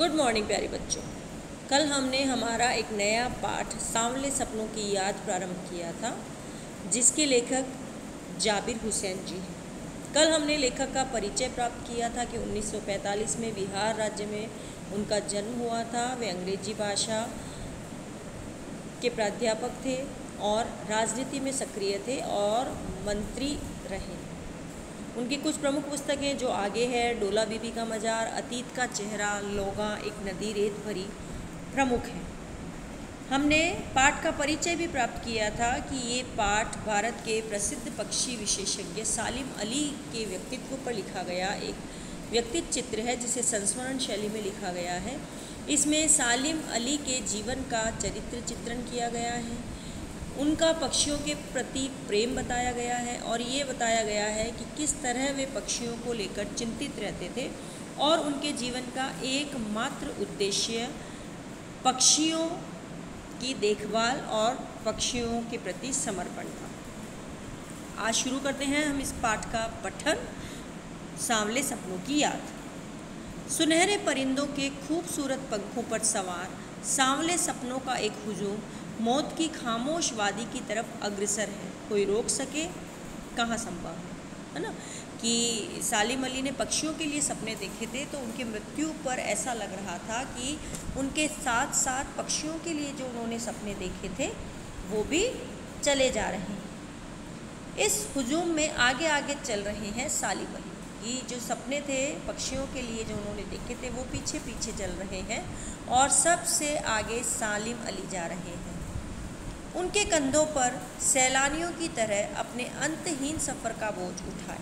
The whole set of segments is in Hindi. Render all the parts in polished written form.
गुड मॉर्निंग प्यारे बच्चों। कल हमने हमारा एक नया पाठ सांवले सपनों की याद प्रारंभ किया था, जिसके लेखक जाबिर हुसैन जी हैं। कल हमने लेखक का परिचय प्राप्त किया था कि 1945 में बिहार राज्य में उनका जन्म हुआ था। वे अंग्रेजी भाषा के प्राध्यापक थे और राजनीति में सक्रिय थे और मंत्री रहे। उनकी कुछ प्रमुख पुस्तकें जो आगे है, डोला बीबी का मज़ार, अतीत का चेहरा, लोगा, एक नदी रेत भरी प्रमुख हैं। हमने पाठ का परिचय भी प्राप्त किया था कि ये पाठ भारत के प्रसिद्ध पक्षी विशेषज्ञ सालिम अली के व्यक्तित्व पर लिखा गया एक व्यक्तित्व चित्र है, जिसे संस्मरण शैली में लिखा गया है। इसमें सालिम अली के जीवन का चरित्र चित्रण किया गया है, उनका पक्षियों के प्रति प्रेम बताया गया है और ये बताया गया है कि किस तरह वे पक्षियों को लेकर चिंतित रहते थे और उनके जीवन का एकमात्र उद्देश्य पक्षियों की देखभाल और पक्षियों के प्रति समर्पण था। आज शुरू करते हैं हम इस पाठ का पठन। सांवले सपनों की याद। सुनहरे परिंदों के खूबसूरत पंखों पर सवार सांवले सपनों का एक हुजूम मौत की खामोश वादी की तरफ अग्रसर है। कोई रोक सके? कहाँ संभव है ना। कि सालिम अली ने पक्षियों के लिए सपने देखे थे, तो उनके मृत्यु पर ऐसा लग रहा था कि उनके साथ साथ पक्षियों के लिए जो उन्होंने सपने देखे थे वो भी चले जा रहे हैं। इस हुजूम में आगे आगे चल रहे हैं सालिम अली। ये जो सपने थे पक्षियों के लिए जो उन्होंने देखे थे वो पीछे पीछे चल रहे हैं और सबसे आगे सालिम अली जा रहे हैं। उनके कंधों पर सैलानियों की तरह अपने अंतहीन सफ़र का बोझ उठाए।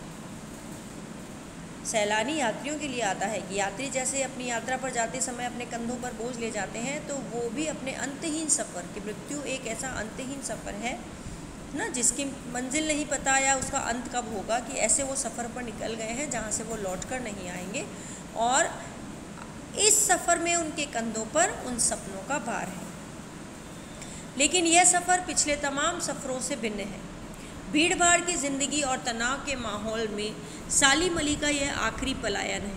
सैलानी यात्रियों के लिए आता है कि यात्री जैसे अपनी यात्रा पर जाते समय अपने कंधों पर बोझ ले जाते हैं, तो वो भी अपने अंतहीन सफ़र की, मृत्यु एक ऐसा अंतहीन सफ़र है ना, जिसकी मंजिल नहीं पता या उसका अंत कब होगा, कि ऐसे वो सफ़र पर निकल गए हैं जहाँ से वो लौटकर नहीं आएंगे। और इस सफ़र में उनके कंधों पर उन सपनों का भार है। लेकिन यह सफ़र पिछले तमाम सफ़रों से भिन्न है। भीड़ भाड़ की ज़िंदगी और तनाव के माहौल में सालिम अली का यह आखिरी पलायन है।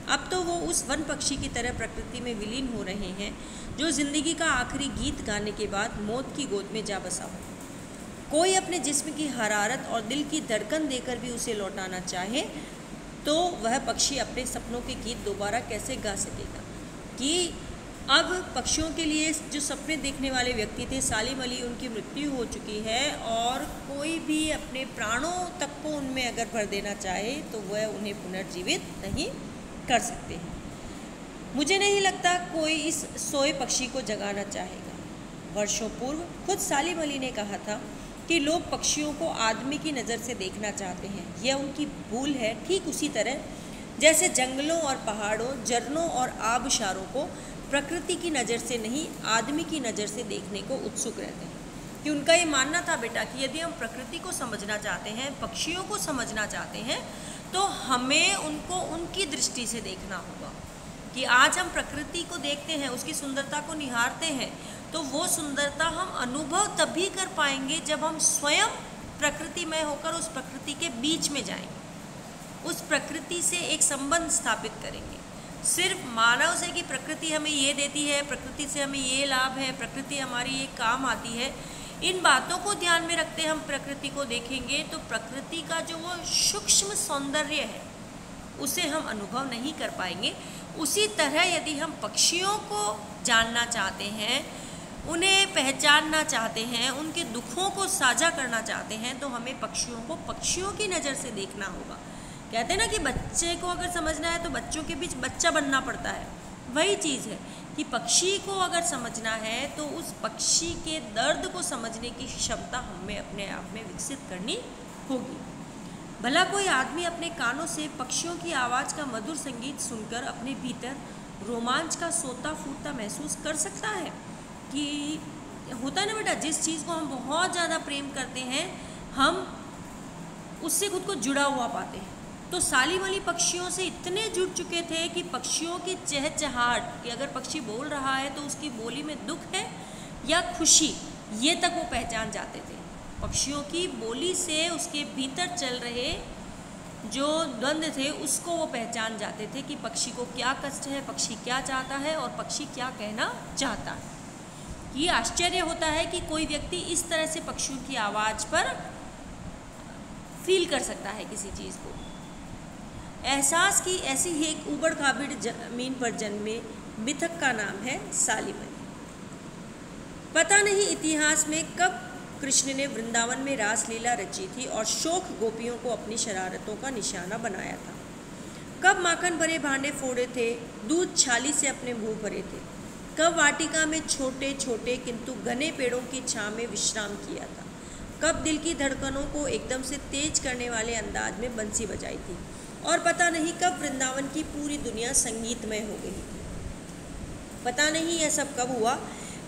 अब तो वो उस वन पक्षी की तरह प्रकृति में विलीन हो रहे हैं जो ज़िंदगी का आखिरी गीत गाने के बाद मौत की गोद में जा बसा हो। कोई अपने जिस्म की हरारत और दिल की धड़कन देकर भी उसे लौटाना चाहे तो वह पक्षी अपने सपनों के गीत दोबारा कैसे गा सकेगा। कि अब पक्षियों के लिए जो सपने देखने वाले व्यक्ति थे सालिम अली, उनकी मृत्यु हो चुकी है और कोई भी अपने प्राणों तक को उनमें अगर भर देना चाहे तो वह उन्हें पुनर्जीवित नहीं कर सकते हैं। मुझे नहीं लगता कोई इस सोए पक्षी को जगाना चाहेगा। वर्षों पूर्व खुद सालिम अली ने कहा था कि लोग पक्षियों को आदमी की नज़र से देखना चाहते हैं। यह उनकी भूल है, ठीक उसी तरह जैसे जंगलों और पहाड़ों, झरनों और आबशारों को प्रकृति की नज़र से नहीं, आदमी की नज़र से देखने को उत्सुक रहते हैं। कि उनका ये मानना था बेटा कि यदि हम प्रकृति को समझना चाहते हैं, पक्षियों को समझना चाहते हैं, तो हमें उनको उनकी दृष्टि से देखना होगा। कि आज हम प्रकृति को देखते हैं, उसकी सुंदरता को निहारते हैं, तो वो सुंदरता हम अनुभव तभी कर पाएंगे जब हम स्वयं प्रकृतिमय होकर उस प्रकृति के बीच में जाएंगे, उस प्रकृति से एक संबंध स्थापित करेंगे। सिर्फ मानव से कि प्रकृति हमें ये देती है, प्रकृति से हमें ये लाभ है, प्रकृति हमारी ये काम आती है, इन बातों को ध्यान में रखते हम प्रकृति को देखेंगे तो प्रकृति का जो वो सूक्ष्म सौंदर्य है उसे हम अनुभव नहीं कर पाएंगे। उसी तरह यदि हम पक्षियों को जानना चाहते हैं, उन्हें पहचानना चाहते हैं, उनके दुखों को साझा करना चाहते हैं, तो हमें पक्षियों को पक्षियों की नज़र से देखना होगा। कहते हैं ना कि बच्चे को अगर समझना है तो बच्चों के बीच बच्चा बनना पड़ता है। वही चीज़ है कि पक्षी को अगर समझना है तो उस पक्षी के दर्द को समझने की क्षमता हमें अपने आप में विकसित करनी होगी। भला कोई आदमी अपने कानों से पक्षियों की आवाज़ का मधुर संगीत सुनकर अपने भीतर रोमांच का सोता फूटता महसूस कर सकता है? कि होता है ना बेटा, जिस चीज़ को हम बहुत ज़्यादा प्रेम करते हैं हम उससे खुद को जुड़ा हुआ पाते हैं। तो सालिम अली पक्षियों से इतने जुड़ चुके थे कि पक्षियों की चहचहाट, कि अगर पक्षी बोल रहा है तो उसकी बोली में दुख है या खुशी, ये तक वो पहचान जाते थे। पक्षियों की बोली से उसके भीतर चल रहे जो द्वंद्व थे उसको वो पहचान जाते थे कि पक्षी को क्या कष्ट है, पक्षी क्या चाहता है और पक्षी क्या कहना चाहता है। ये आश्चर्य होता है कि कोई व्यक्ति इस तरह से पक्षियों की आवाज़ पर फील कर सकता है किसी चीज़ को। एहसास की ऐसी ही एक उबड़ खाबड़ जमीन पर जन्मे मिथक का नाम है सालिम अली। पता नहीं इतिहास में कब कृष्ण ने वृंदावन में रासलीला रची थी और शोक गोपियों को अपनी शरारतों का निशाना बनाया था। कब माखन भरे भांडे फोड़े थे, दूध छाली से अपने मुंह भरे थे। कब वाटिका में छोटे छोटे किंतु घने पेड़ों की छांव में विश्राम किया था। कब दिल की धड़कनों को एकदम से तेज करने वाले अंदाज में बंसी बजाई थी। और पता नहीं कब वृंदावन की पूरी दुनिया संगीतमय हो गई थी। पता नहीं यह सब कब हुआ,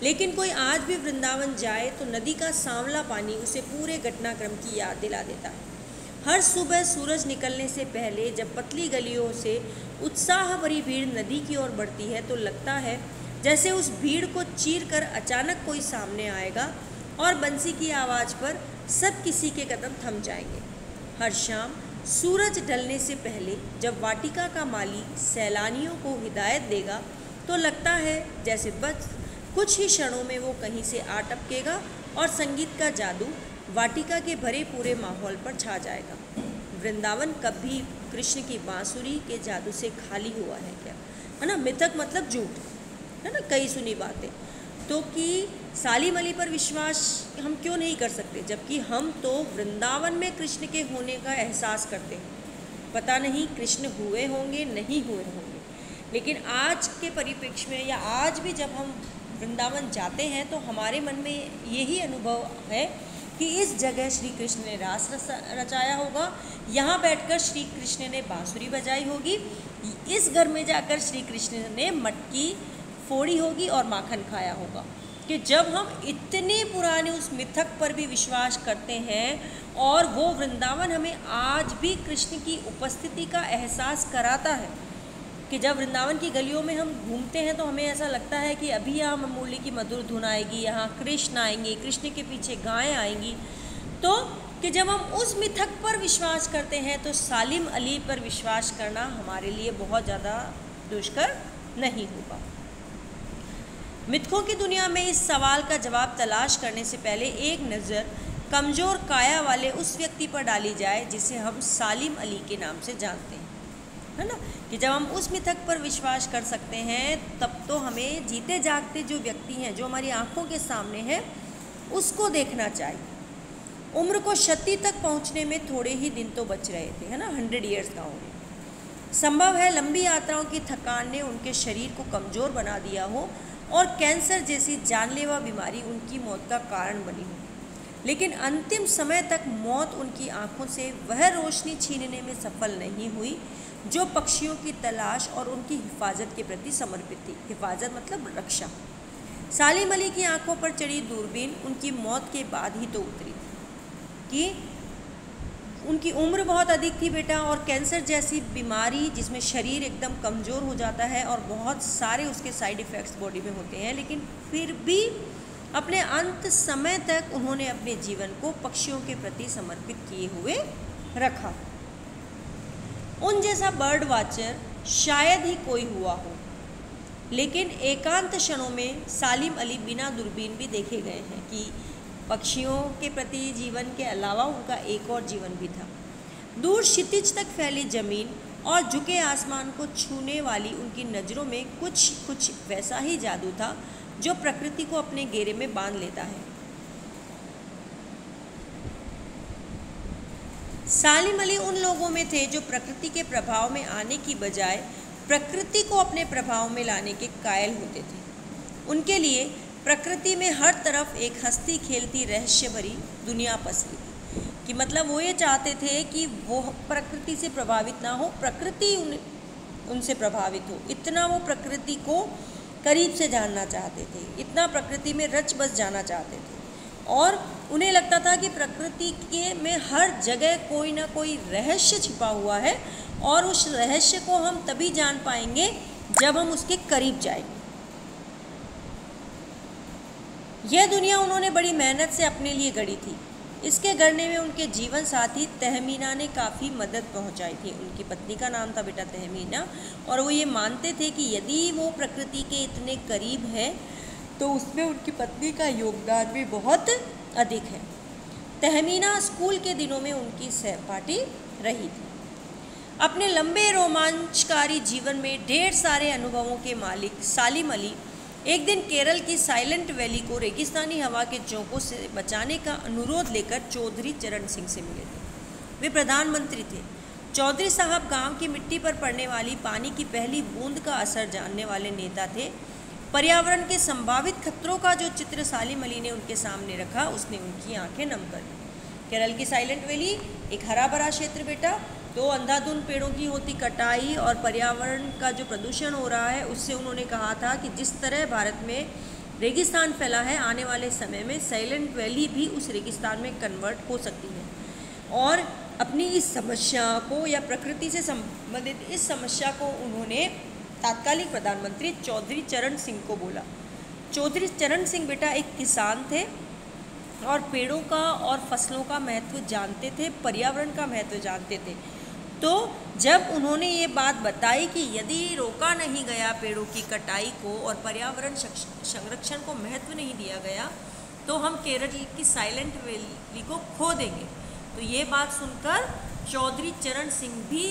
लेकिन कोई आज भी वृंदावन जाए तो नदी का सांवला पानी उसे पूरे घटनाक्रम की याद दिला देता है। हर सुबह सूरज निकलने से पहले जब पतली गलियों से उत्साह भरी भीड़ नदी की ओर बढ़ती है तो लगता है जैसे उस भीड़ को चीर कर अचानक कोई सामने आएगा और बंसी की आवाज़ पर सब किसी के कदम थम जाएंगे। हर शाम सूरज ढलने से पहले जब वाटिका का माली सैलानियों को हिदायत देगा तो लगता है जैसे बस कुछ ही क्षणों में वो कहीं से आ टपकेगा और संगीत का जादू वाटिका के भरे पूरे माहौल पर छा जाएगा। वृंदावन कभी कृष्ण की बांसुरी के जादू से खाली हुआ है क्या? है ना, मिथक मतलब झूठ, है ना, कई सुनी बातें। तो कि सालिम अली पर विश्वास हम क्यों नहीं कर सकते, जबकि हम तो वृंदावन में कृष्ण के होने का एहसास करते हैं। पता नहीं कृष्ण हुए होंगे नहीं हुए होंगे, लेकिन आज के परिप्रेक्ष्य में या आज भी जब हम वृंदावन जाते हैं तो हमारे मन में यही अनुभव है कि इस जगह श्री कृष्ण ने रास रचाया होगा, यहाँ बैठकर श्री कृष्ण ने बांसुरी बजाई होगी, इस घर में जाकर श्री कृष्ण ने मटकी फोड़ी होगी और माखन खाया होगा। कि जब हम इतने पुराने उस मिथक पर भी विश्वास करते हैं और वो वृंदावन हमें आज भी कृष्ण की उपस्थिति का एहसास कराता है, कि जब वृंदावन की गलियों में हम घूमते हैं तो हमें ऐसा लगता है कि अभी यहाँ मुरली की मधुर धुन आएगी, यहाँ कृष्ण आएंगे, कृष्ण के पीछे गायें आएंगी। तो कि जब हम उस मिथक पर विश्वास करते हैं तो सालिम अली पर विश्वास करना हमारे लिए बहुत ज़्यादा दुष्कर नहीं होगा। मिथकों की दुनिया में इस सवाल का जवाब तलाश करने से पहले एक नज़र कमज़ोर काया वाले उस व्यक्ति पर डाली जाए जिसे हम सालिम अली के नाम से जानते हैं, है ना। कि जब हम उस मिथक पर विश्वास कर सकते हैं तब तो हमें जीते जागते जो व्यक्ति हैं, जो हमारी आंखों के सामने हैं, उसको देखना चाहिए। उम्र को शती तक पहुंचने में थोड़े ही दिन तो बच रहे थे, है ना, 100 ईयर्स का होने। संभव है लंबी यात्राओं की थकान ने उनके शरीर को कमज़ोर बना दिया हो और कैंसर जैसी जानलेवा बीमारी उनकी मौत का कारण बनी हो, लेकिन अंतिम समय तक मौत उनकी आंखों से वह रोशनी छीनने में सफल नहीं हुई जो पक्षियों की तलाश और उनकी हिफाजत के प्रति समर्पित थी। हिफाजत मतलब रक्षा। सालिम अली की आंखों पर चढ़ी दूरबीन उनकी मौत के बाद ही तो उतरी कि उनकी उम्र बहुत अधिक थी बेटा, और कैंसर जैसी बीमारी जिसमें शरीर एकदम कमज़ोर हो जाता है और बहुत सारे उसके साइड इफ़ेक्ट्स बॉडी में होते हैं, लेकिन फिर भी अपने अंत समय तक उन्होंने अपने जीवन को पक्षियों के प्रति समर्पित किए हुए रखा। उन जैसा बर्ड वाचर शायद ही कोई हुआ हो, लेकिन एकांत क्षणों में सालिम अली बिना दूरबीन भी देखे गए हैं कि पक्षियों के प्रति जीवन के अलावा उनका एक और जीवन भी था। दूर क्षितिज तक फैली जमीन और झुके आसमान को छूने वाली उनकी नज़रों में कुछ वैसा ही जादू था जो प्रकृति को अपने घेरे में बांध लेता है। सालिम अली उन लोगों में थे जो प्रकृति के प्रभाव में आने की बजाय प्रकृति को अपने प्रभाव में लाने के कायल होते थे। उनके लिए प्रकृति में हर तरफ एक हंसती खेलती रहस्य भरी दुनिया पसरी थी, कि मतलब वो ये चाहते थे कि वो प्रकृति से प्रभावित ना हो, प्रकृति उनसे प्रभावित हो। इतना वो प्रकृति को करीब से जानना चाहते थे, इतना प्रकृति में रच बस जाना चाहते थे, और उन्हें लगता था कि प्रकृति के में हर जगह कोई ना कोई रहस्य छिपा हुआ है और उस रहस्य को हम तभी जान पाएंगे जब हम उसके करीब जाएंगे। यह दुनिया उन्होंने बड़ी मेहनत से अपने लिए गढ़ी थी। इसके गढ़ने में उनके जीवन साथी तहमीना ने काफ़ी मदद पहुंचाई थी। उनकी पत्नी का नाम था बेटा तहमीना, और वो ये मानते थे कि यदि वो प्रकृति के इतने करीब है तो उसमें उनकी पत्नी का योगदान भी बहुत अधिक है। तहमीना स्कूल के दिनों में उनकी सहपाठी रही थी। अपने लंबे रोमांचकारी जीवन में ढेर सारे अनुभवों के मालिक सालिम अली एक दिन केरल की साइलेंट वैली को रेगिस्तानी हवा के झोंकों से बचाने का अनुरोध लेकर चौधरी चरण सिंह से मिले थे। वे प्रधानमंत्री थे। चौधरी साहब गांव की मिट्टी पर पड़ने वाली पानी की पहली बूंद का असर जानने वाले नेता थे। पर्यावरण के संभावित खतरों का जो चित्र सालिम अली ने उनके सामने रखा, उसने उनकी आंखें नम कर दी। केरल की साइलेंट वैली एक हरा भरा क्षेत्र बेटा, तो अंधाधुंध पेड़ों की होती कटाई और पर्यावरण का जो प्रदूषण हो रहा है, उससे उन्होंने कहा था कि जिस तरह भारत में रेगिस्तान फैला है, आने वाले समय में साइलेंट वैली भी उस रेगिस्तान में कन्वर्ट हो सकती है। और अपनी इस समस्या को या प्रकृति से संबंधित इस समस्या को उन्होंने तात्कालिक प्रधानमंत्री चौधरी चरण सिंह को बोला। चौधरी चरण सिंह बेटा एक किसान थे और पेड़ों का और फसलों का महत्व जानते थे, पर्यावरण का महत्व जानते थे। तो जब उन्होंने ये बात बताई कि यदि रोका नहीं गया पेड़ों की कटाई को और पर्यावरण संरक्षण को महत्व नहीं दिया गया, तो हम केरल की साइलेंट वैली को खो देंगे। तो ये बात सुनकर चौधरी चरण सिंह भी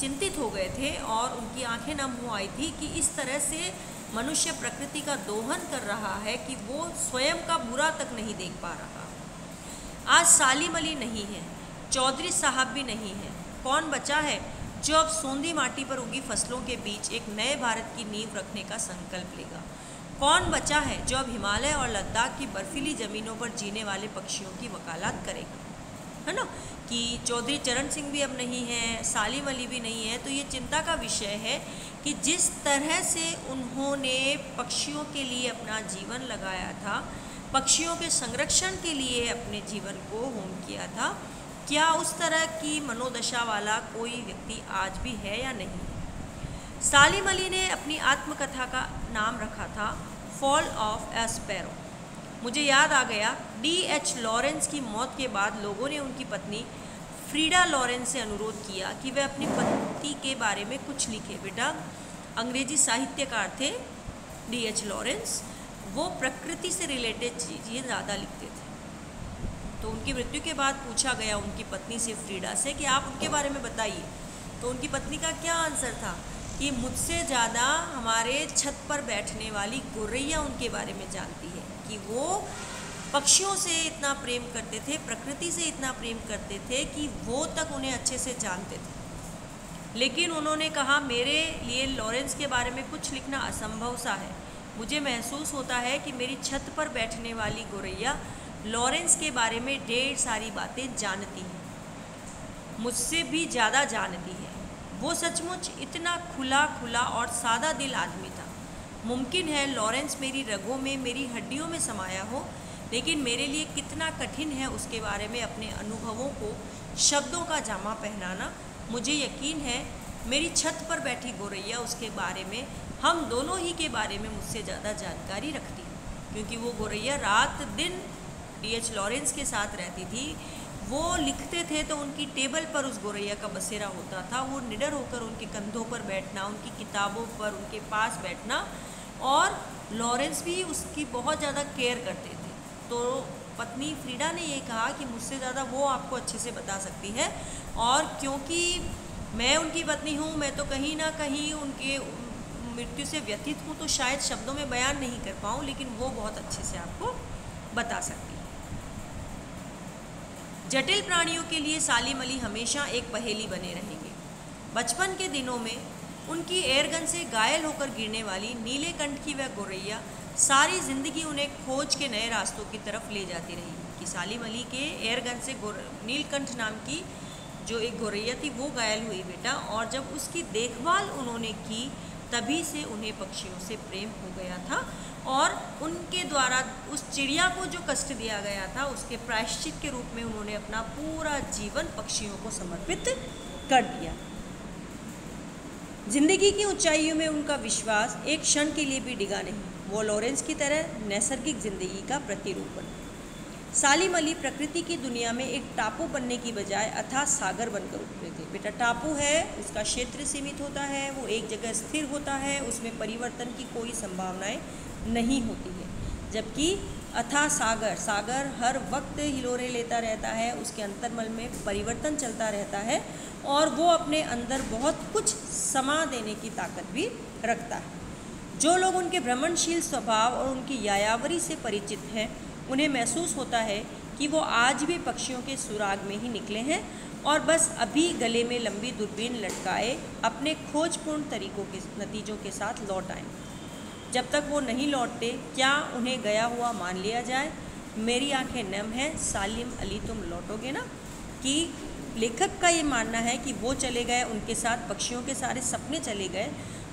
चिंतित हो गए थे और उनकी आंखें नम हो आई थी कि इस तरह से मनुष्य प्रकृति का दोहन कर रहा है कि वो स्वयं का बुरा तक नहीं देख पा रहा। आज सालिम अली नहीं है, चौधरी साहब भी नहीं है। कौन बचा है जो अब सोंधी माटी पर उगी फसलों के बीच एक नए भारत की नींव रखने का संकल्प लेगा? कौन बचा है जो अब हिमालय और लद्दाख की बर्फीली ज़मीनों पर जीने वाले पक्षियों की वकालत करेगा? है ना, कि चौधरी चरण सिंह भी अब नहीं है, सालिम अली भी नहीं है। तो ये चिंता का विषय है कि जिस तरह से उन्होंने पक्षियों के लिए अपना जीवन लगाया था, पक्षियों के संरक्षण के लिए अपने जीवन को होम किया था, क्या उस तरह की मनोदशा वाला कोई व्यक्ति आज भी है या नहीं? सालिम अली ने अपनी आत्मकथा का नाम रखा था फॉल ऑफ ए स्पैरो। मुझे याद आ गया, D.H. लॉरेंस की मौत के बाद लोगों ने उनकी पत्नी फ्रीडा लॉरेंस से अनुरोध किया कि वे अपनी पति के बारे में कुछ लिखे। बेटा अंग्रेजी साहित्यकार थे D.H. लॉरेंस, वो प्रकृति से रिलेटेड चीज़ें ज़्यादा लिखते थे। तो उनकी मृत्यु के बाद पूछा गया उनकी पत्नी से, फ्रीडा से, कि आप उनके बारे में बताइए। तो उनकी पत्नी का क्या आंसर था कि मुझसे ज़्यादा हमारे छत पर बैठने वाली गोरैया उनके बारे में जानती है, कि वो पक्षियों से इतना प्रेम करते थे, प्रकृति से इतना प्रेम करते थे कि वो तक उन्हें अच्छे से जानते थे। लेकिन उन्होंने कहा, मेरे लिए लॉरेंस के बारे में कुछ लिखना असंभव सा है। मुझे महसूस होता है कि मेरी छत पर बैठने वाली गोरैया लॉरेंस के बारे में ढेर सारी बातें जानती है, मुझसे भी ज़्यादा जानती है। वो सचमुच इतना खुला खुला और सादा दिल आदमी था। मुमकिन है लॉरेंस मेरी रगों में, मेरी हड्डियों में समाया हो, लेकिन मेरे लिए कितना कठिन है उसके बारे में अपने अनुभवों को शब्दों का जामा पहनाना। मुझे यकीन है मेरी छत पर बैठी गोरैया उसके बारे में, हम दोनों ही के बारे में मुझसे ज़्यादा जानकारी रखती है, क्योंकि वो गोरैया रात दिन D.H. लॉरेंस के साथ रहती थी। वो लिखते थे तो उनकी टेबल पर उस गोरैया का बसेरा होता था। वो निडर होकर उनके कंधों पर बैठना, उनकी किताबों पर उनके पास बैठना, और लॉरेंस भी उसकी बहुत ज़्यादा केयर करते थे। तो पत्नी फ्रीडा ने ये कहा कि मुझसे ज़्यादा वो आपको अच्छे से बता सकती है, और क्योंकि मैं उनकी पत्नी हूँ, मैं तो कहीं ना कहीं उनके मृत्यु से व्यथित हूँ, तो शायद शब्दों में बयान नहीं कर पाऊँ, लेकिन वो बहुत अच्छे से आपको बता सकती है। जटिल प्राणियों के लिए सालिम अली हमेशा एक पहेली बने रहेंगे। बचपन के दिनों में उनकी एयरगन से घायल होकर गिरने वाली नीलेकंठ की वह गोरैया सारी ज़िंदगी उन्हें खोज के नए रास्तों की तरफ ले जाती रही। कि सालिम अली के एयरगन से नीलकंठ नाम की जो एक गोरैया थी वो घायल हुई बेटा, और जब उसकी देखभाल उन्होंने की तभी से उन्हें पक्षियों से प्रेम हो गया था, और उनके द्वारा उस चिड़िया को जो कष्ट दिया गया था उसके प्रायश्चित के रूप में उन्होंने अपना पूरा जीवन पक्षियों को समर्पित कर दिया। जिंदगी की ऊंचाइयों में उनका विश्वास एक क्षण के लिए भी डिगा नहीं। वो लॉरेंस की तरह नैसर्गिक जिंदगी का प्रतिरूप बना। सालिम अली प्रकृति की दुनिया में एक टापू बनने की बजाय अथाह सागर बनकर उभरे थे। बेटा टापू है, उसका क्षेत्र सीमित होता है, वो एक जगह स्थिर होता है, उसमें परिवर्तन की कोई संभावनाएं नहीं होती है। जबकि अथाह सागर, सागर हर वक्त हिलोरे लेता रहता है, उसके अंतर्मल में परिवर्तन चलता रहता है और वो अपने अंदर बहुत कुछ समा देने की ताकत भी रखता है। जो लोग उनके भ्रमणशील स्वभाव और उनकी यायावरी से परिचित हैं, उन्हें महसूस होता है कि वो आज भी पक्षियों के सुराग में ही निकले हैं और बस अभी गले में लंबी दूरबीन लटकाए अपने खोजपूर्ण तरीकों के नतीजों के साथ लौट आए। जब तक वो नहीं लौटते, क्या उन्हें गया हुआ मान लिया जाए? मेरी आंखें नम हैं, सालिम अली तुम लौटोगे ना? कि लेखक का ये मानना है कि वो चले गए, उनके साथ पक्षियों के सारे सपने चले गए,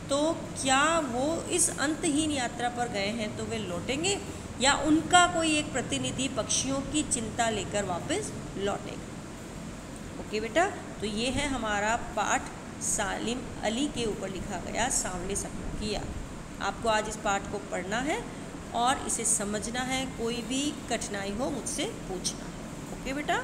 तो क्या वो इस अंतहीन यात्रा पर गए हैं तो वे लौटेंगे या उनका कोई एक प्रतिनिधि पक्षियों की चिंता लेकर वापस लौटेगा? ओके बेटा, तो ये है हमारा पाठ सालिम अली के ऊपर लिखा गया सांवले सपनों की याद। आपको आज इस पाठ को पढ़ना है और इसे समझना है, कोई भी कठिनाई हो मुझसे पूछना है। ओके बेटा।